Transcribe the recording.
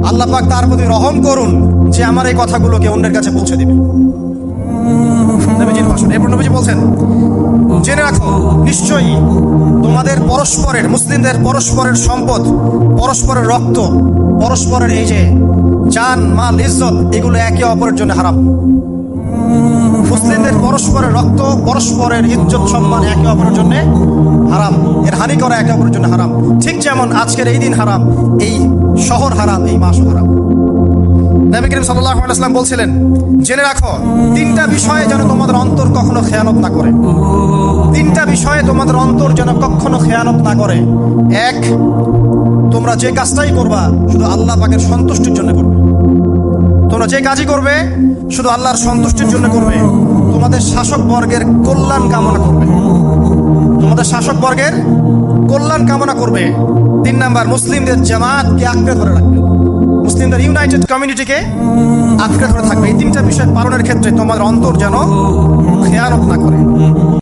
আল্লাহ পাক তার প্রতি রহম করুন যে আমার এই কথাগুলোকে অন্যের কাছে পৌঁছে দেবে। নবীজির ভাষণ। এরপর নবীজি বলছেন, জেনে রাখো নিশ্চয়ই তোমাদের পরস্পরের, মুসলিমদের পরস্পরের সম্পদ, পরস্পরের রক্ত, পরস্পরের এই যে জান মাল ইজ্জত, এগুলো একে অপরের জন্য হারাম। মুসলিমদের পরস্পরের রক্ত, পরস্পরের ইজ্জত সম্মান একে অপরের জন্য হারাম, এর হানি করা একে অপরের জন্য হারাম। ঠিক যেমন আজকের এই দিন হারাম, এই শহর হারাম, এই মাসও হারাম। নবী করিম সাল্লাল্লাহু আলাইহি ওয়াসাল্লাম বলছিলেন, জেনে রাখো তিনটা বিষয়ে যেন তোমাদের অন্তর কখনো খেয়ানত না করে। তিনটা বিষয়ে তোমাদের অন্তর যেন কখনো খেয়ানত না করে। এক, তোমরা যে কাজটাই করবা শুধু আল্লাহ পাকের সন্তুষ্টির জন্য করবে। তোমরা যে কাজই করবে শুধু আল্লাহর সন্তুষ্টির জন্য করবে। তোমাদের শাসক বর্গের কল্যাণ কামনা করবে। তোমাদের শাসক বর্গের কল্যাণ কামনা করবে। 3 নাম্বার, মুসলিমদের জামাতকে আঁকড়ে ধরে রাখবে। মুসলিমদের ইউনাইটেড কমিউনিটিকে আঁকড়ে ধরে থাকবে। এই তিনটা বিষয় পালনের ক্ষেত্রে তোমাদের অন্তর যেন খেয়ানত না করে।